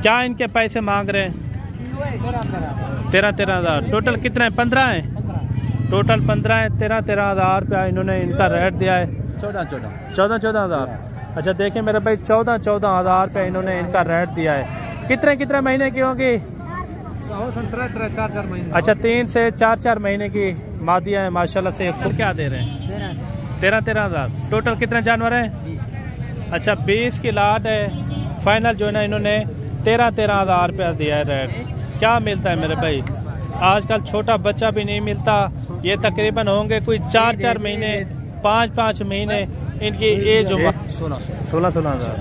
क्या इनके पैसे मांग रहे हैं? 13,000। टोटल कितने हैं? 15 हैं। टोटल 15 है। 13,000 रुपया इन्होंने इनका रेट दिया है। 14,000। अच्छा देखिए मेरे भाई 14,000 रुपया इन्होंने इनका रेट दिया है। कितने महीने की होगी? 4 महीने। अच्छा 3 से 4 महीने की मादिया है माशाल्लाह से। तो क्या दे रहे हैं? 13,000। टोटल कितने जानवर हैं? अच्छा 20 की लाट है। फाइनल जो है ना इन्होंने 13,000 रुपया दिया है रेट। क्या मिलता है मेरे भाई? आजकल छोटा बच्चा भी नहीं मिलता। ये तकरीबन होंगे कोई 4 महीने 5 महीने इनकी एज होगा। 16,000।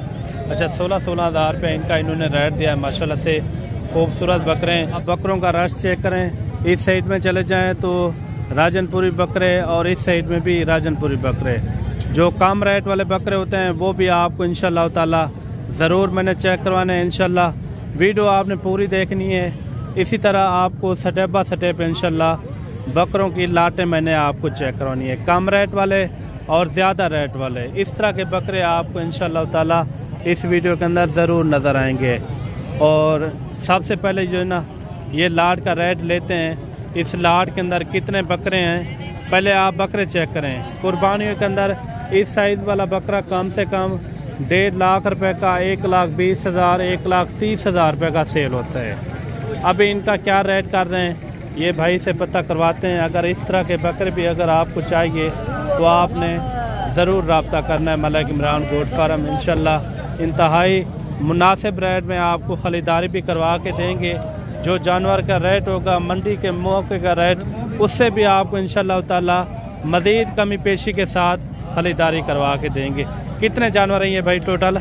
अच्छा 16,000 रुपये इनका इन्होंने रेट दिया है माशाल्लाह से। खूबसूरत बकरे हैं। अब बकरों का रश चेक करें। इस साइड में चले जाएं तो राजनपुरी बकरे और इस साइड में भी राजनपुरी बकरे। जो कम रेट वाले बकरे होते हैं वो भी आपको इंशाल्लाह ताला ज़रूर मैंने चेक करवाना है। इंशाल्लाह वीडियो आपने पूरी देखनी है। इसी तरह आपको स्टेप बाय स्टेप इंशाल्लाह बकरों की लाटें मैंने आपको चेक करवानी है। कम रेट वाले और ज़्यादा रेट वाले इस तरह के बकरे आपको इंशाल्लाह ताला इस वीडियो के अंदर ज़रूर नज़र आएंगे। और सबसे पहले जो है ना ये लाट का रेट लेते हैं। इस लाट के अंदर कितने बकरे हैं पहले आप बकरे चेक करें। कुर्बानियों के अंदर इस साइज़ वाला बकरा कम से कम 1.5 लाख रुपए का 1,20,000 1,30,000 रुपये का सेल होता है। अभी इनका क्या रेट कर रहे हैं ये भाई से पता करवाते हैं। अगर इस तरह के बकरे भी अगर आपको चाहिए तो आपने ज़रूर रब्ता करना है मलिक इमरान गोट फार्म। इंशाल्लाह इंतहाई मुनासिब रेट में आपको ख़रीदारी भी करवा के देंगे। जो जानवर का रेट होगा मंडी के मौके का रेट उससे भी आपको इंशाल्लाह ताला मज़ीद कमी पेशी के साथ ख़रीदारी करवा के देंगे। कितने जानवर हैं ये भाई? टोटल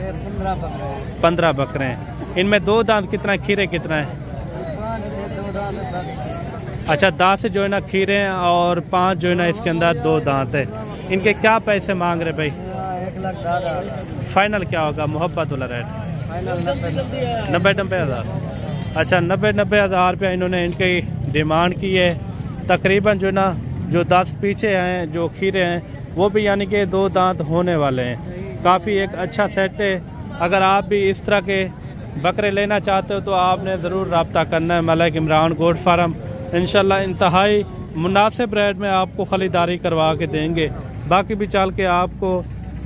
15 बकरे हैं। इनमें 2 दांत कितना है? खीरे कितना है? अच्छा 10 जो है ना खीरे हैं और 5 जो है ना इसके अंदर 2 दांत है। इनके क्या पैसे मांग रहे भाई? 1,10,000। फाइनल क्या होगा मोहब्बत वाला रेट? 90,000। अच्छा 90,000 रुपया इन्होंने इनकी डिमांड की है। तकरीबन जो है ना जो 10 पीछे हैं जो खीरे हैं वो भी यानी कि 2 दांत होने वाले हैं। काफ़ी एक अच्छा सेट है। अगर आप भी इस तरह के बकरे लेना चाहते हो तो आपने ज़रूर रब्ता करना है मलिक इमरान गोट फार्म। इंशाल्लाह इंतहाई मुनासिब रेट में आपको ख़रीदारी करवा के देंगे। बाकी भी चल के आपको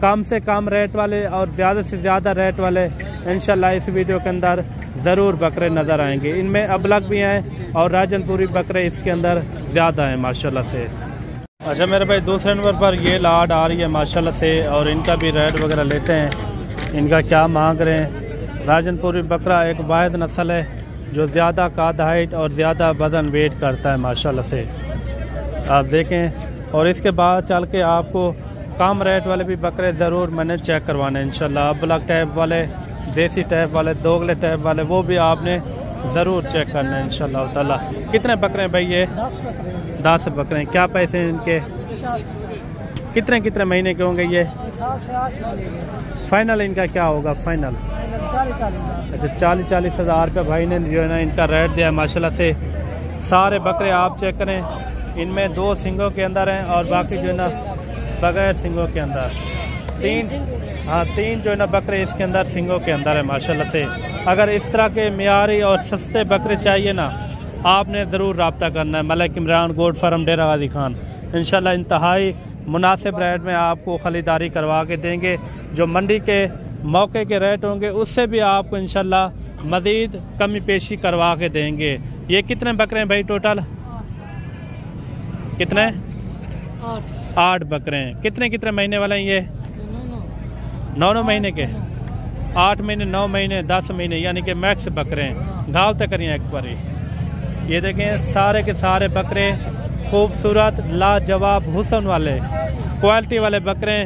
कम से कम रेट वाले और ज़्यादा से ज़्यादा रेट वाले इंशाल्लाह इस वीडियो के अंदर ज़रूर बकरे नज़र आएंगे। इनमें अबलग भी हैं और राजनपुरी बकरे इसके अंदर ज़्यादा हैं माशाल्लाह से। अच्छा मेरे भाई दूसरे नंबर पर ये लाट आ रही है माशाल्लाह से और इनका भी रेट वगैरह लेते हैं। इनका क्या मांग रहे हैं? राजनपुरी बकरा एक वाहिद नस्ल है जो ज़्यादा काद हाइट और ज़्यादा वज़न वेट करता है माशाल्लाह से। आप देखें और इसके बाद चल के आपको कम रेट वाले भी बकरे ज़रूर मैंने चेक करवाने हैं इंशाल्लाह। ब्लैक टैप वाले, देसी टैप वाले, दोगले टैप वाले वो भी आपने ज़रूर चेक करना है इंशाल्लाह ताला। कितने बकरे हैं भाई ये? 10 बकरे हैं। क्या पैसे हैं इनके? 50। कितने महीने के होंगे ये? 7 से 8 महीने। फाइनल इनका क्या होगा? फाइनल 40,000। अच्छा 40,000 रुपये भाई ने जो है ना इनका रेट दिया है माशाल्लाह से। सारे बकरे आप चेक करें। इनमें 2 सिंगों के अंदर हैं और बाकी जो है ना बगैर सिंगों के अंदर 3 जो है ना बकरे इसके अंदर सिंगों के अंदर है माशाल्लाह से। अगर इस तरह के मियारी और सस्ते बकरे चाहिए ना आपने ज़रूर रब्ता करना है मलिक इमरान गोट फार्म डेरा गाजी खान। इंशाल्लाह इंतहाई मुनासिब रेट में आपको ख़रीदारी करवा के देंगे। जो मंडी के मौके के रेट होंगे उससे भी आपको इंशाल्लाह मज़ीद कमी पेशी करवा के देंगे। ये कितने बकरे हैं भाई टोटल? कितने? 8 बकरे हैं। कितने महीने वाले हैं ये? 9 महीने के। 8 महीने, 9 महीने, 10 महीने यानी कि मैक्स बकरे हैं। घाव तक करिए एक बार। ये देखें सारे के सारे बकरे खूबसूरत लाजवाब हुस्न वाले क्वालिटी वाले बकरे।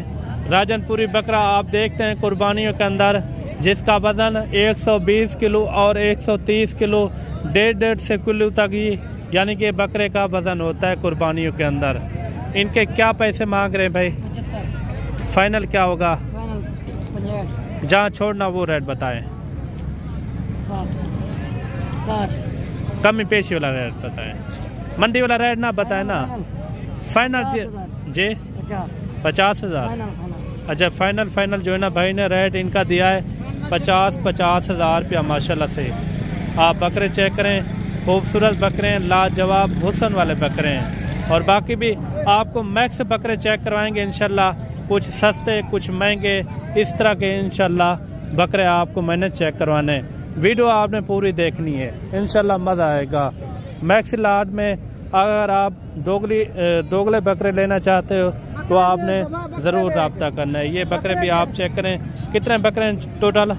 राजनपुरी बकरा आप देखते हैं कुर्बानियों के अंदर जिसका वज़न 120 किलो और 130 किलो 1.5 किलो तक ही यानी कि बकरे का वज़न होता है कुर्बानियों के अंदर। इनके क्या पैसे मांग रहे हैं भाई? फाइनल क्या होगा? जहाँ छोड़ना वो रेट बताएं। 60। कमी पेशी वाला रेट बताएं। मंडी वाला रेट ना बताएं ना। फाइनल जी 50,000। अच्छा फाइनल जो है ना भाई ने रेट इनका दिया है 50-50 हज़ार रुपया माशाल्लाह से। आप बकरे चेक करें, खूबसूरत बकरे हैं, लाजवाब हुस्न वाले बकरे हैं। और बाकी भी आपको मैक्स बकरे चेक करवाएंगे इंशाल्लाह, कुछ सस्ते कुछ महंगे, इस तरह के इंशाल्लाह बकरे आपको मैंने चेक करवाने। वीडियो आपने पूरी देखनी है, इंशाल्लाह मज़ा आएगा। मैक्स लाट में अगर आप दोगले बकरे लेना चाहते हो तो आपने ज़रूर रब्ता करना है। ये बकरे भी आप चेक करें, कितने बकरे हैं टोटल?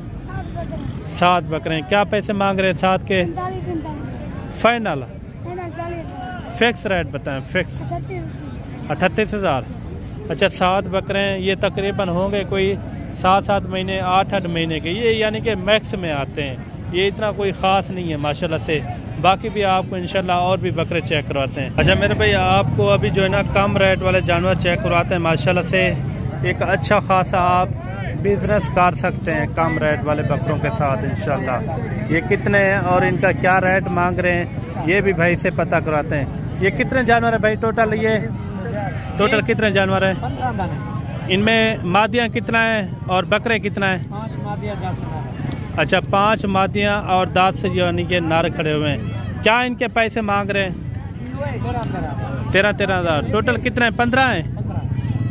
7 बकरे हैं। क्या पैसे मांग रहे हैं 7 के? फाइनल फिक्स रेट बताएं। फिक्स 38,000। अच्छा 7 बकरे हैं, ये तकरीबन होंगे कोई 7-7 महीने 8-8 महीने के, ये यानी कि मैक्स में आते हैं, ये इतना कोई ख़ास नहीं है माशाल्लाह से। बाकी भी आपको इंशाल्लाह और भी बकरे चेक करवाते हैं। अच्छा मेरे भाई आपको अभी जो है ना कम रेट वाले जानवर चेक करवाते हैं माशाल्लाह से। एक अच्छा खासा आप बिजनेस कर सकते हैं कम रेट वाले बकरों के साथ इंशाल्लाह। ये कितने हैं और इनका क्या रेट मांग रहे हैं ये भी भाई से पता करवाते हैं। ये कितने जानवर है भाई टोटल? ये टोटल कितने जानवर हैं? इनमें मादियाँ कितना है और बकरे कितना है? 5 मादियाँ 10 नर। अच्छा 5 मादियाँ और 10 यानी कि नर खड़े हुए हैं। क्या इनके पैसे मांग रहे हैं? 13-13 हज़ार। टोटल कितने हैं? 15 हैं।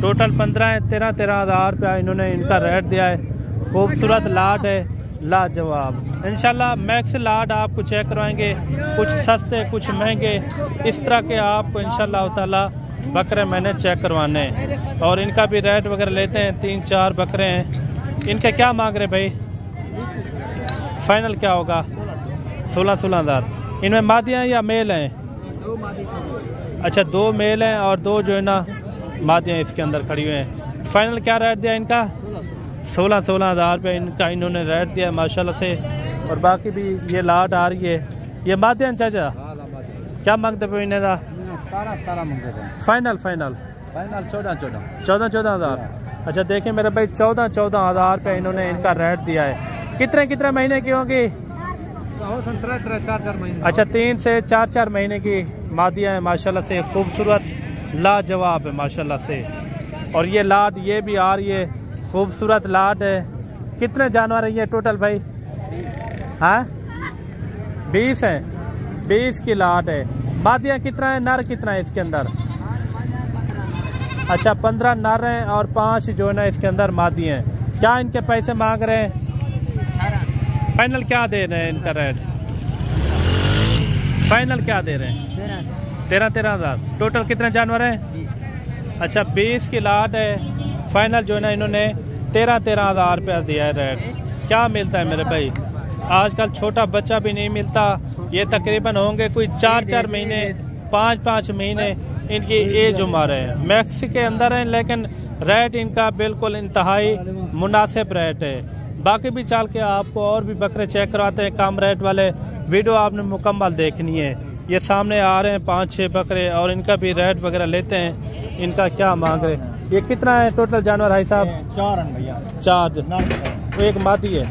टोटल 15 है। 13-13 हज़ार रुपया इन्होंने इनका रेट दिया है। खूबसूरत लाट है, लाजवाब। इंशाल्लाह मैक्स लाट आपको चेक करवाएंगे, कुछ सस्ते कुछ महंगे, इस तरह के आपको इंशाल्लाह ताला बकरे मैंने चेक करवाने हैं। और इनका भी रेट वगैरह लेते हैं। 3-4 बकरे हैं। इनके क्या मांग रहे भाई? फाइनल क्या होगा? 16-16 हज़ार। इनमें मादियाँ या मेल हैं? अच्छा 2 मेल हैं और 2 जो है ना मादियाँ इसके अंदर खड़ी हुई हैं। फाइनल क्या रेट दिया इनका? 16-16 हज़ार रुपये इनका इन्होंने रेट दिया माशाल्लाह से। और बाकी भी ये लाट आ रही है। ये मादियाँ चाचा क्या मांगते पे इन्हें? 17 फाइनल 14-14 हज़ार। अच्छा देखिए मेरे भाई 14-14 हज़ार रुपये इन्होंने इनका रेट दिया है। कितने महीने की होंगी? 4 महीने। अच्छा 3 से 4 महीने की मादियाँ हैं माशाल्लाह से। खूबसूरत लाजवाब है माशाल्लाह से। और ये लाट ये भी आ रही है, खूबसूरत लाट है। कितने जानवर है ये टोटल भाई? हाँ 20 हैं। 20 की लाट है। मादियाँ कितना है, नर कितना है इसके अंदर? अच्छा 15 नर हैं और 5 जो है ना इसके अंदर मादी हैं। क्या इनके पैसे मांग रहे हैं? फाइनल क्या दे रहे हैं इनका रेट? फाइनल क्या दे रहे हैं? 13-13 हज़ार। टोटल कितने जानवर हैं? अच्छा 20 की लाट है। फाइनल जो है ना इन्होंने 13-13 हज़ार रुपया दिया है रेट। क्या मिलता है मेरे भाई? आजकल छोटा बच्चा भी नहीं मिलता। ये तकरीबन होंगे कोई 4-4 महीने 5-5 महीने इनकी एज उम्र है। मैक्स के अंदर है लेकिन रेट इनका बिल्कुल इंतहाई मुनासिब रेट है। बाकी भी चल के आपको और भी बकरे चेक करवाते हैं कम रेट वाले। वीडियो आपने मुकम्मल देखनी है। ये सामने आ रहे हैं 5-6 बकरे और इनका भी रेट वगैरह लेते हैं। इनका क्या मांग रहे हैं? ये कितना है टोटल जानवर भाई साहब? 4 हैं भैया। 4 एक मादी है।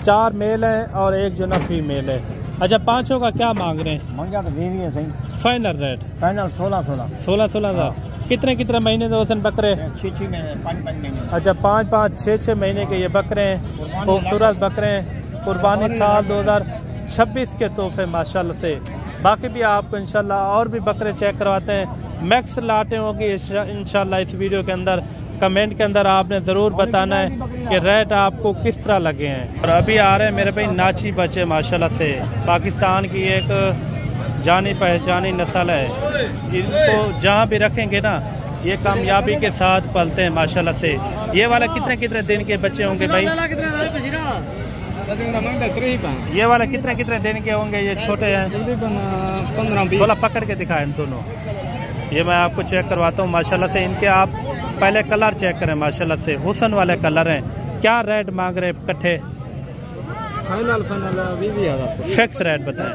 4 मेल है और एक जो ना फीमेल है। अच्छा 5 का क्या मांग रहे हैं? मंगा तो देवी है सही। Final rate? फाइनल 16 हज़ार। कितने महीने दो बकरे? 6 महीने 5 महीने। अच्छा 5-5 6 महीने के ये बकरे हैं। खूबसूरत बकरे हैं। कुर्बानी साल 2026 के तोहफे माशाल्लाह से। बाकी भी आपको इंशाल्लाह और भी बकरे चेक करवाते हैं। मैक्स लाटें होगी इंशाल्लाह। इस वीडियो के अंदर कमेंट के अंदर आपने ज़रूर बताना है कि रेट आपको किस तरह लगे हैं। और अभी आ रहे हैं मेरे भाई नाची बच्चे माशाल्लाह से। पाकिस्तान की एक जानी पहचानी नस्ल है। इनको जहाँ भी रखेंगे ना ये कामयाबी के साथ पलते हैं माशाल्लाह से। ये वाला कितने दिन के बच्चे होंगे भाई? ये वाला कितने दिन के होंगे? ये छोटे हैं 15-20। थोड़ा पकड़ के दिखाएं दोनों। ये मैं आपको चेक करवाता हूँ माशाल्लाह से। इनके आप पहले कलर चेक करें माशाल्लाह से, हुस्न वाले कलर हैं। क्या रेट मांग रहे इकट्ठे? फाइनल 20,000। फिक्स रेट बताएं।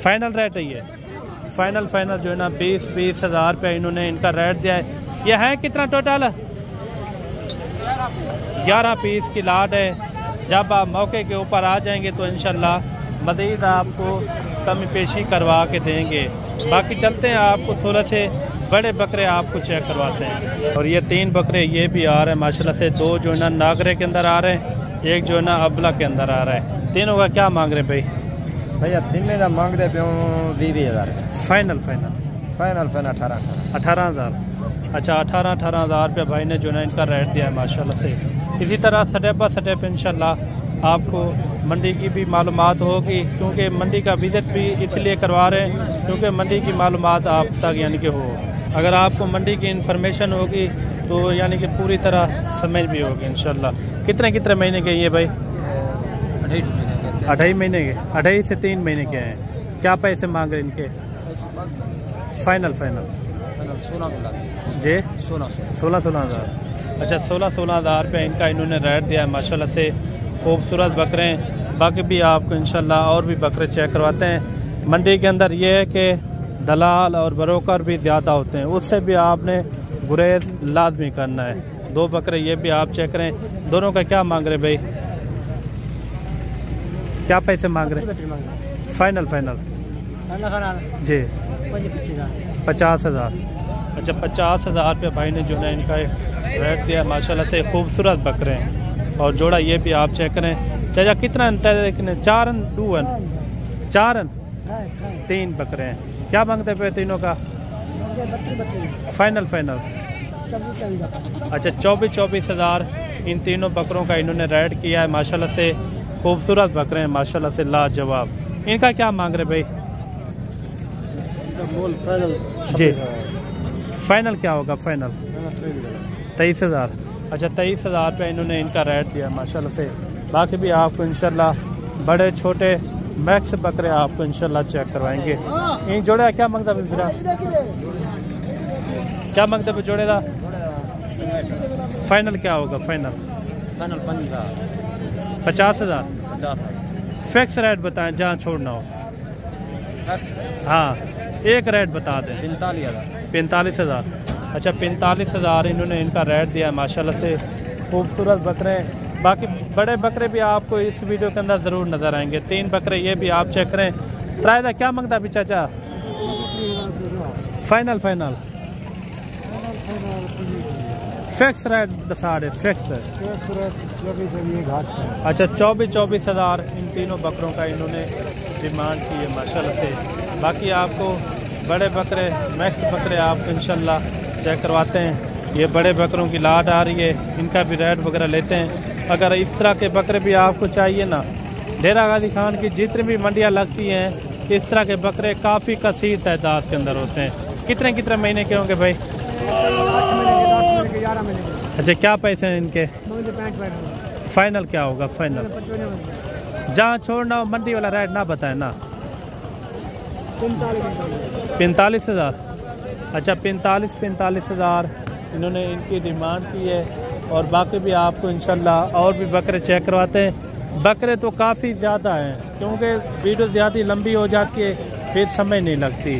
फाइनल रेट है ये। फाइनल जो है ना 20 हज़ार रुपये इन्होंने इनका रेट दिया है। ये है कितना टोटल? 11 पीस की लाट है। जब आप मौके के ऊपर आ जाएंगे तो इंशाल्लाह मज़ीद आपको कमी पेशी करवा के देंगे। बाकी चलते हैं आपको थोड़ा से बड़े बकरे आपको चेक करवाते हैं। और ये 3 बकरे ये भी आ रहे हैं माशाल्लाह से। 2 जो है ना नागरे के अंदर आ रहे हैं एक जो है ना अबला के अंदर आ रहा है। तीनों का क्या मांग रहे भाई? भैया तीन का मांगते पे 20,000 फाइनल फाइनल फाइनल 18,000। अच्छा 18,000 रुपये भाई ने जो है इनका रेट दिया है माशाल्लाह से। इसी तरह स्टेप बाय स्टेप इंशाल्लाह आपको मंडी की भी मालूमात होगी, क्योंकि मंडी का विजिट भी इसलिए करवा रहे हैं क्योंकि मंडी की मालूमात आप तक यानी कि हो। अगर आपको मंडी की इन्फॉर्मेशन होगी तो यानी कि पूरी तरह समझ भी होगी इंशाल्लाह। कितने महीने के ये भाई? 2.5 महीने के, 2.5 से 3 महीने के हैं। क्या पैसे मांग रहे इनके? फाइनल जी 16,000। अच्छा 16,000 रुपये इनका इन्होंने रेट दिया है माशाल्लाह से। खूबसूरत बकरे हैं। बाकी भी आपको इंशाल्लाह और भी बकरे चेक करवाते हैं। मंडी के अंदर ये है कि दलाल और ब्रोकर भी ज़्यादा होते हैं, उससे भी आपने गुरेज लाजमी करना है। 2 बकरे ये भी आप चेक करें। दोनों का क्या मांग रहे भाई? क्या पैसे मांग रहे? फाइनल जी 50,000। अच्छा 50,000 रुपये भाई ने जो है इनका रेट दिया माशाल्लाह से। खूबसूरत बकरे हैं और जोड़ा ये भी आप चेक करें। चाचा कितना 4 3 बकरे हैं। क्या मांगते पे तीनों का? फाइनल अच्छा 24,000 इन तीनों बकरों का इन्होंने रेट किया है माशाल्लाह से। खूबसूरत बकरे हैं माशाल्लाह से, लाजवाब। इनका क्या मांग रहे भाई? जी फाइनल क्या होगा? फाइनल 23,000। अच्छा 23,000 रुपये इन्होंने इनका रेट दिया माशाल्लाह से। बाकी भी आपको इंशाल्लाह बड़े छोटे मैक्स बकरे आपको इंशाल्लाह चेक करवाएंगे। इन जोड़े क्या मांगता है फिर? क्या मांगते पे जोड़े का? फाइनल क्या होगा? फाइनल 50,000। फिक्स रेट बताएं जहाँ छोड़ना हो। हाँ एक रेट बता दें। 45,000। अच्छा 45,000 इन्होंने इनका रेट दिया है माशाल्लाह से। खूबसूरत बकरे। बाकी बड़े बकरे भी आपको इस वीडियो के अंदर ज़रूर नज़र आएंगे। 3 बकरे ये भी आप चेक करें। त्रायदा क्या मांगता है चाचा? फाइनल फिक्स रेट बता दे। फिक्स अच्छा 24,000 इन तीनों बकरों का इन्होंने डिमांड की है माशाल्लाह से। बाकी आपको बड़े बकरे मैक्स बकरे आप इंशाल्लाह चेक करवाते हैं। ये बड़े बकरों की लाट आ रही है, इनका भी रेट वगैरह लेते हैं। अगर इस तरह के बकरे भी आपको चाहिए ना, डेरा गाजी खान की जितनी भी मंडियाँ लगती हैं इस तरह के बकरे काफ़ी कसीर तादाद के अंदर होते हैं। कितने महीने के होंगे भाई? 11 महीने। अच्छा क्या पैसे हैं इनके? फाइनल क्या होगा? फाइनल जहाँ छोड़ना हो मंडी वाला रेट ना बताए ना। 45,000। अच्छा 45,000 इन्होंने इनकी डिमांड की है। और बाकी भी आपको इंशाल्लाह और भी बकरे चेक करवाते हैं। बकरे तो काफ़ी ज़्यादा हैं क्योंकि वीडियो ज़्यादा लंबी हो जाती है, फिर समय नहीं लगती।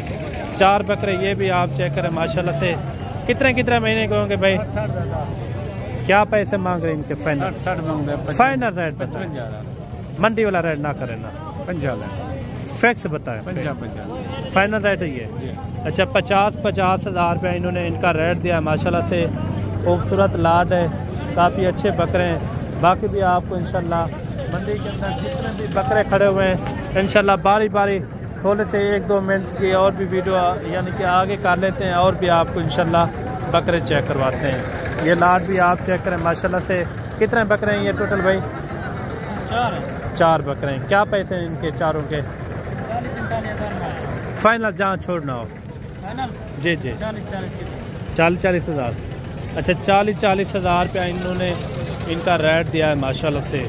4 बकरे ये भी आप चेक करें माशाल्लाह से। कितने महीने के होंगे भाई? क्या पैसे मांग रहे हैं इनके? Final final rate 55,000। मंडी वाला रेट ना करें ना। 50,000 फिक्स बताएं। 50 फाइनल रेट है ये। अच्छा 50,000 रुपये इन्होंने इनका रेट दिया माशाल्लाह से। खूबसूरत लाट है, काफ़ी अच्छे बकरे हैं। बाकी भी आपको इंशाल्लाह मंडी के अंदर जितने भी बकरे खड़े हुए हैं इंशाल्लाह बारी थोड़े से 1-2 मिनट की और भी वीडियो यानी कि आगे कर लेते हैं और भी आपको इंशाल्लाह बकरे चेक करवाते हैं। ये लाट भी आप चेक करें माशाल्लाह से। कितने बकरे हैं ये टोटल भाई? 4 बकरे हैं। क्या पैसे हैं इनके चारों के? फाइनल जहाँ छोड़ना हो। जी 40,000। अच्छा 40,000 रुपया इन्होंने इनका रेट दिया है माशाल्लाह से।